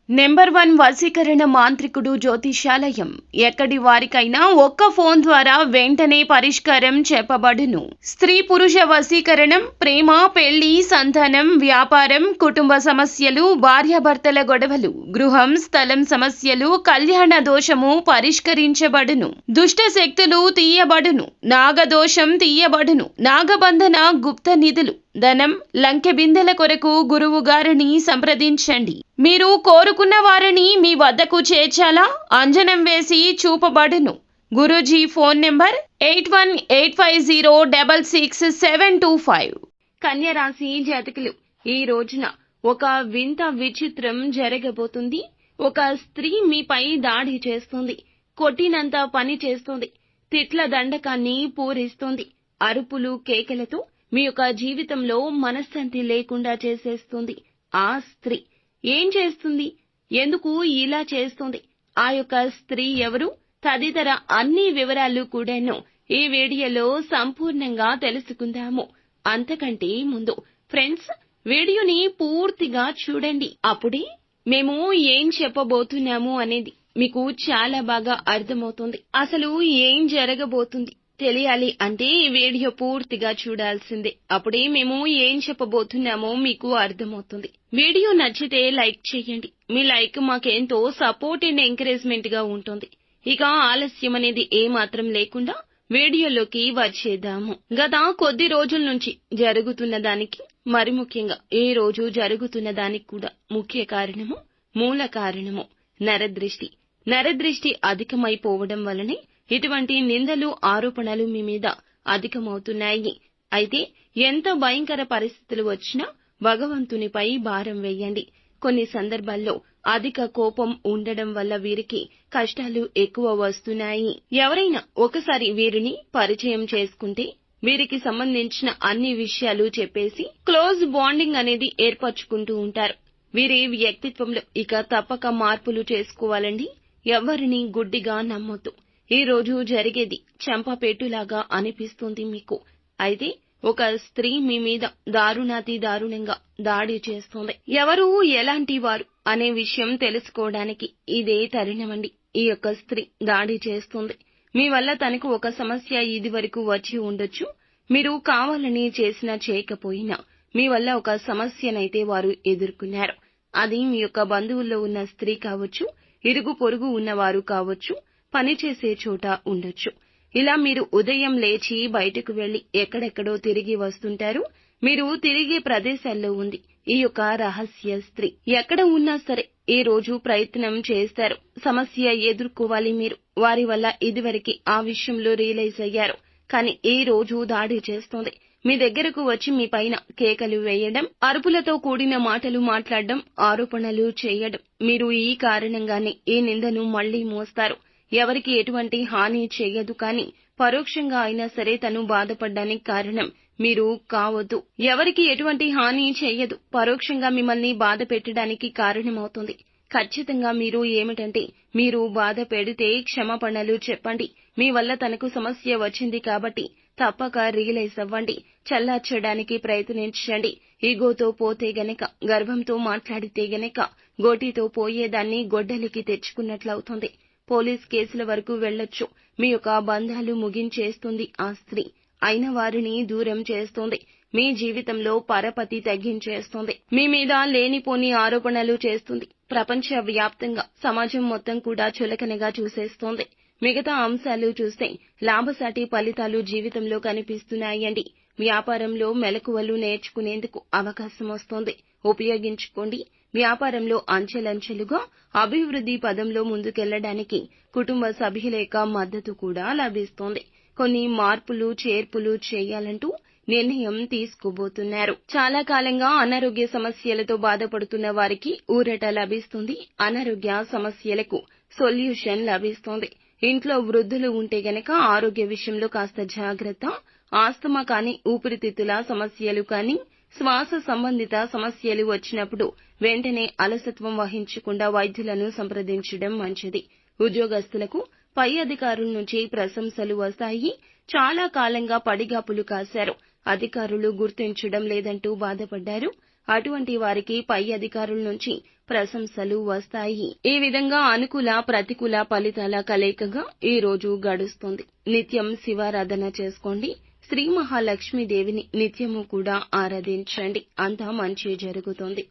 Number 1 వశీకరణ మాంత్రికుడు జ్యోతిషాలయం. ఎక్కడి వారికైనా ఒక్క ఫోన్ ద్వారా వెంటనే పరిష్కారం చెప్పబడును. స్త్రీ పురుష వశీకరణం, ప్రేమ, పెళ్లి, సంతానం, వ్యాపారం, కుటుంబ సమస్యలు, భార్యాభర్తల గొడవలు, గృహం, స్థలం సమస్యలు, కళ్యాణ దోషము పరిష్కరించబడును. దుష్ట శక్తులు తీయబడును. నాగదోషం తీయబడును. నాగబంధన, గుప్త నిధులు, ధనం, లంకె బిందెల కొరకు గురువు గారిని సంప్రదించండి. మీరు కోరుకున్న వారిని మీ వద్దకు చేర్చాలా? అంజనం వేసి చూపబడును. Guruji phone number 8185066725. కన్య రాశి జాతకులు, ఈ రోజున ఒక వింత విచిత్రం జరగబోతుంది. ఒక స్త్రీ మీపై దాడి చేస్తుంది. కొట్టినంత పని చేస్తుంది. తిట్ల దండకాన్ని పూరిస్తుంది. అరుపులు కేకలతో మీ యొక్క జీవితంలో మనశ్శాంతి లేకుండా చేసేస్తుంది. ఆ స్త్రీ ఏం చేస్తుంది? ఎందుకు ఇలా చేస్తుంది? ఆ యొక్క స్త్రీ ఎవరు? తదితర అన్ని వివరాలు కూడాను ఈ వీడియోలో సంపూర్ణంగా తెలుసుకుందాము. అంతకంటే ముందు ఫ్రెండ్స్, వీడియోని పూర్తిగా చూడండి. అప్పుడే మేము ఏం చెప్పబోతున్నాము అనేది మీకు చాలా బాగా అర్థమవుతుంది. అసలు ఏం జరగబోతుంది తెలియాలి అంటే ఈ వీడియో పూర్తిగా చూడాల్సిందే. అప్పుడే మేము ఏం చెప్పబోతున్నామో మీకు అర్థమవుతుంది. వీడియో నచ్చితే లైక్ చేయండి. మీ లైక్ మాకెంతో సపోర్ట్ అండ్ ఎంకరేజ్మెంట్ గా ఉంటుంది. ఇక ఆలస్యం అనేది ఏమాత్రం లేకుండా వీడియోలోకి వచ్చేద్దాము. గత కొద్ది రోజుల నుంచి జరుగుతున్న దానికి, మరి ముఖ్యంగా ఈ రోజు జరుగుతున్న దానికి కూడా ముఖ్య కారణము, మూల కారణము నరదృష్టి. నరదృష్టి అధికమైపోవడం వలనే ఇటువంటి నిందలు, ఆరోపణలు మీ మీద అధికమవుతున్నాయి. అయితే ఎంత భయంకర పరిస్థితులు వచ్చినా భగవంతునిపై భారం వేయండి. కొన్ని సందర్భాల్లో అధిక కోపం ఉండడం వల్ల వీరికి కష్టాలు ఎక్కువ వస్తున్నాయి. ఎవరైనా ఒకసారి వీరిని పరిచయం చేసుకుంటే వీరికి సంబంధించిన అన్ని విషయాలు చెప్పేసి క్లోజ్ బాండింగ్ అనేది ఏర్పరచుకుంటూ ఉంటారు. వీరి వ్యక్తిత్వంలో ఇక తప్పక మార్పులు చేసుకోవాలండి. ఎవరిని గుడ్డిగా నమ్మొద్దు. ఈ రోజు జరిగేది చెంపపెట్టులాగా అనిపిస్తుంది మీకు. అయితే ఒక స్త్రీ మీ మీద దారుణాతి దారుణంగా దాడి చేస్తుంది. ఎవరు, ఎలాంటి వారు అనే విషయం తెలుసుకోవడానికి ఇదే తరుణమండి. ఈ యొక్క స్త్రీ దాడి చేస్తుంది. మీ వల్ల తనకు ఒక సమస్య ఇది వరకు వచ్చి ఉండొచ్చు. మీరు కావాలని చేసినా చేయకపోయినా మీ వల్ల ఒక సమస్యనైతే వారు ఎదుర్కొన్నారు. అది మీ యొక్క బంధువుల్లో ఉన్న స్త్రీ కావచ్చు, ఇరుగు పొరుగు ఉన్నవారు కావచ్చు, పనిచేసే చోట ఉండొచ్చు. ఇలా మీరు ఉదయం లేచి బయటకు వెళ్లి ఎక్కడెక్కడో తిరిగి వస్తుంటారు. మీరు తిరిగే ప్రదేశాల్లో ఉంది ఈ యొక్క రహస్య స్త్రీ. ఎక్కడ ఉన్నా సరే ఈ రోజు ప్రయత్నం చేస్తారు. సమస్య ఎదుర్కోవాలి మీరు. వారి వల్ల ఇదివరకు ఆ విషయంలో రియలైజ్ అయ్యారు. కానీ ఈ రోజు దాడి చేస్తోంది. మీ దగ్గరకు వచ్చి మీ పైన కేకలు వేయడం, అరుపులతో కూడిన మాటలు మాట్లాడడం, ఆరోపణలు చేయడం. మీరు ఈ కారణంగానే ఈ నిందను మళ్లీ మోస్తారు. ఎవరికి ఎటువంటి హాని చేయదు, కానీ పరోక్షంగా అయినా సరే తను బాధపడ్డానికి కారణం మీరు కావద్దు. ఎవరికి ఎటువంటి హాని చేయదు, పరోక్షంగా మిమ్మల్ని బాధ పెట్టడానికి కారణమవుతుంది. ఖచ్చితంగా మీరు ఏమిటంటే, మీరు బాధ పెడితే క్షమాపణలు చెప్పండి. మీ వల్ల తనకు సమస్య వచ్చింది కాబట్టి తప్పక రియలైజ్ అవ్వండి. చల్లార్చడానికి ప్రయత్నించండి. ఈగోతో పోతే గనక, గర్వంతో మాట్లాడితే గనక గోటితో పోయేదాన్ని గొడ్డలికి తెచ్చుకున్నట్లవుతుంది. పోలీస్ కేసుల వరకు వెళ్లొచ్చు. మీ యొక్క బంధాలు ముగించేస్తుంది ఆ స్త్రీ. అయిన వారిని దూరం చేస్తుంది. మీ జీవితంలో పరపతి తగ్గించేస్తుంది. మీ మీద లేనిపోని ఆరోపణలు చేస్తుంది. ప్రపంచ వ్యాప్తంగా సమాజం మొత్తం కూడా చులకనగా చూసేస్తోంది. మిగతా అంశాలు చూస్తే లాభసాటి ఫలితాలు జీవితంలో కనిపిస్తున్నాయండి. వ్యాపారంలో మెలకువలు నేర్చుకునేందుకు అవకాశం వస్తోంది. ఉపయోగించుకోండి. వ్యాపారంలో అంచెలంచెలుగా అభివృద్ధి పదంలో ముందుకెళ్లడానికి కుటుంబ సభ్యుల యొక్క మద్దతు కూడా లభిస్తోంది. కొన్ని మార్పులు, చేర్పులు చేయాలంటూ నిర్ణయం తీసుకోబోతున్నారు. చాలా కాలంగా అనారోగ్య సమస్యలతో బాధపడుతున్న వారికి ఊరట లభిస్తుంది. అనారోగ్య సమస్యలకు సొల్యూషన్ లభిస్తోంది. ఇంట్లో వృద్ధులు ఉంటే గనక ఆరోగ్య విషయంలో కాస్త జాగ్రత్త. ఆస్తమా కానీ, ఊపిరితిత్తుల సమస్యలు కానీ, శ్వాస సంబంధిత సమస్యలు వచ్చినప్పుడు వెంటనే అలసత్వం వహించకుండా వైద్యులను సంప్రదించడం మంచిది. ఉద్యోగస్తులకు పై అధికారుల నుంచి ప్రశంసలు వస్తాయి. చాలా కాలంగా పడిగాపులు కాశారు. అధికారులు గుర్తించడం లేదంటూ బాధపడ్డారు. అటువంటి వారికి పై అధికారుల నుంచి ప్రశంసలు వస్తాయి. ఈ విధంగా అనుకూల ప్రతికూల ఫలితాల కలయికగా ఈ రోజు గడుస్తుంది. నిత్యం శివారాధన చేసుకోండి. శ్రీ మహాలక్ష్మీదేవిని నిత్యము కూడా ఆరాధించండి. అంతా మంచి జరుగుతుంది.